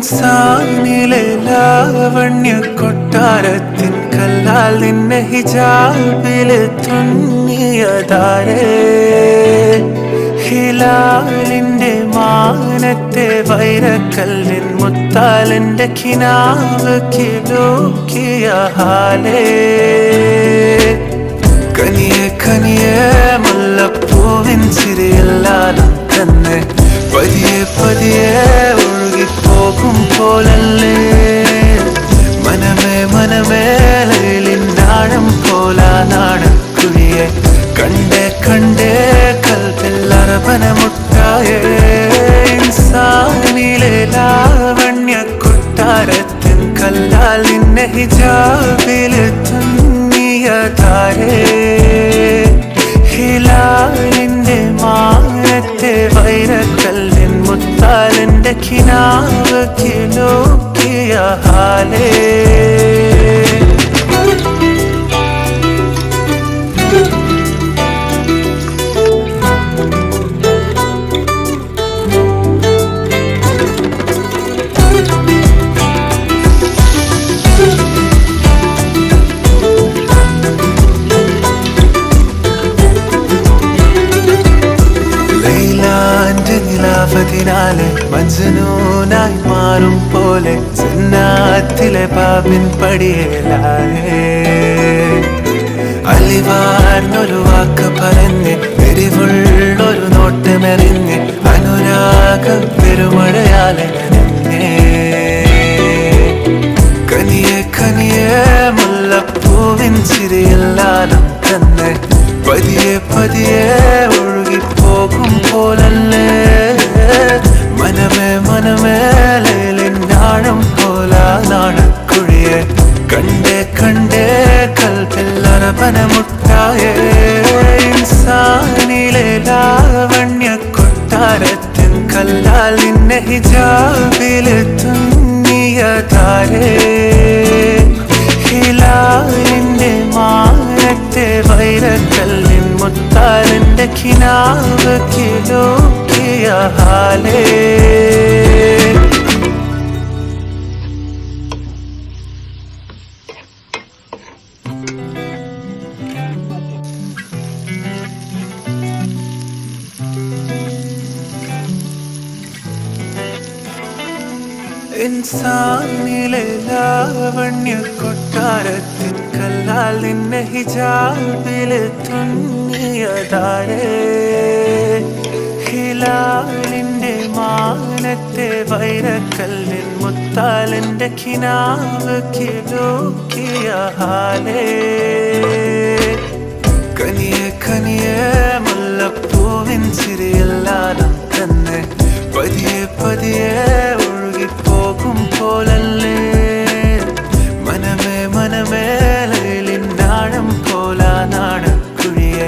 ഇൻസാനിലെ ലാവണ്യ കൊട്ടാരത്തിൻ കല്ലാൽ നിന്നെ ഹിജാബില് തുന്നിയതാരേ ഹിലാലിന്റെ മാനത്തെ വൈരക്കല്ലിൻ മുത്താലിന്റെ കിനാവ് കിലോക്കിയ ഹാലേ കനിയെ കനിയെ മുല്ലപ്പൂവിൻ ചിരിയെല്ലാം തന്നെ പതിയെ പതിയെ ഒഴുകിപ്പോകും പോലല്ലേ മനമേ മനമേ ലൈലിനാഴം പോലാ നാടക്കുഴിയെ കണ്ടേ കണ്ടേ കൽപ്പിൽ അറബനമുട്ടായേ ഇൻസാനിലെ ലാവണ്യ കൊട്ടാരത്തിൻ കല്ലാൽ നിന്നെ ഹിജാബില് തുന്നിയതാരേ ഹിലാലിന്റെ മാനത്തെ വൈരക്കല്ലിൻ മുത്താലിന്റെ കിനാവ് കിലോക്കിയ ഹാലേ നിലാവതിനാലെ മജ്നൂനായി മാറും പോലെ ജന്നാത്തിലെ ബാബിൻ പടിയേലായേ അലിവാർന്നൊരു വാക്ക് പറഞ്ഞ് എരിവുള്ളൊരു നോട്ടമെറിഞ്ഞ് അനുരാഗ പെരുമഴയാലെ നനഞ്ഞേ കനിയെ കനിയെ മുല്ലപ്പൂവിൻ ചിരിയെല്ലാം തന്നെ പതിയെ പതിയെ ഒഴുകിപ്പോകും പോലല്ലേ മനമേ മനമേ ലൈലിനാഴം പോലാ നാടക്കുഴിയെ കണ്ടേ കണ്ടേ കൽപ്പിൽ അറബനമുട്ടായേ ഇൻസാനിലെ ലാവണ്യ കൊട്ടാരത്തിൻ കല്ലാൽ നിന്നെ ഹിജാബില് തുന്നിയതാരേ ഹിലാലിന്റെ മാനത്തെ വൈരക്കല്ലിൻ മുത്താലിന്റെ കിനാവ് കിലോക്കിയ ഹാലേ ഇൻസാനിലെ ലാവണ്യ കൊട്ടാരത്തിൻ കല്ലാൽ നിന്നെ ഹിജാബില് തുന്നിയതാരേ ഹിലാലിന്റെ മാനത്തെ വൈരക്കല്ലിൻ മുത്താലിന്റെ കിനാവ് കിലോക്കിയ ഹാലേ കനിയെ കനിയെ മുല്ലപ്പൂവിൻ ചിരിയെല്ലാം തന്നെ പതിയെ പതിയെ ഒഴുകിപ്പോകും പോലല്ലേ മനമേ മനമേ ലൈലിനാഴം പോലാ നാടക്കുഴിയെ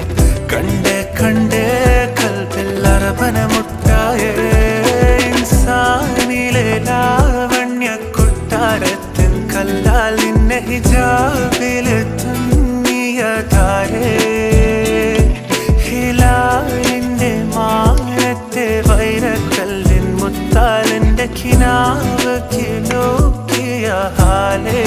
കണ്ടേ കണ്ടേ കൽപ്പിൽ അറബനമുട്ടായേ ഇൻസാനിലെ ലാവണ്യ കൊട്ടാരത്തിൻ കല്ലാൽ നിന്നെ ഹിജാബില് തുന്നിയതാരേ ഹിലാലിന്റെ മാനത്തെ വൈരക്കല്ലിൻ മുത്താലിന്റെ കിനാവ് കിലോക്കിയ ഹാലേ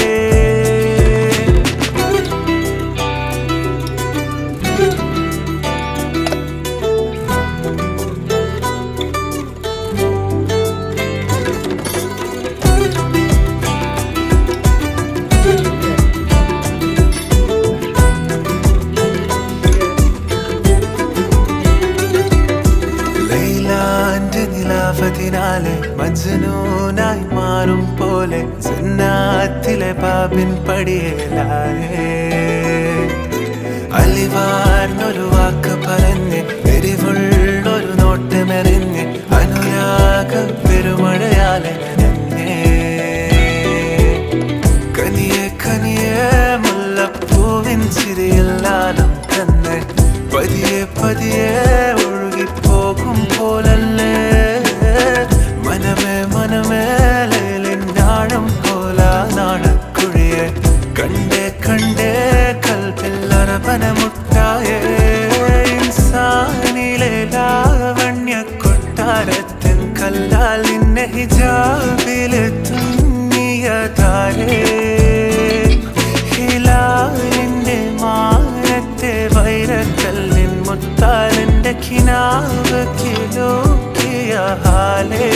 നിലാവതിനാലെ മജ്നൂനായി മാറും പോലെ ജന്നാത്തിലെ ബാബിൻ പടിയേലായേ അലിവാർന്നൊരു വാക്ക് പറഞ്ഞ് എരിവുള്ളൊരു നോട്ടമെറിഞ്ഞ് അനുരാഗ പെരുമഴയാലെ നനഞ്ഞേ കനിയെ കനിയെ മുല്ലപ്പൂവിൻ ചിരിയെല്ലാം തന്നെ പതിയെ പതിയെ ഒഴുകിപ്പോകും പോലല്ലേ മനമേ മനമേ ലൈലിനാഴം പോലാ നാടക്കുഴിയെ കണ്ടേ കണ്ടേ കൽപ്പിൽ അറബനമുട്ടായേ ഇൻസാനിലെ ലാവണ്യ കൊട്ടാരത്തിൻ കല്ലാൽ നിന്നെ ഹിജാബില് തുന്നിയ താരേ ഹിലാലിന്റെ മാനത്തെ വൈരക്കല്ലിൻ മുത്താലിന്റെ കിനാവ് കിലോക്കിയ ഹാലേ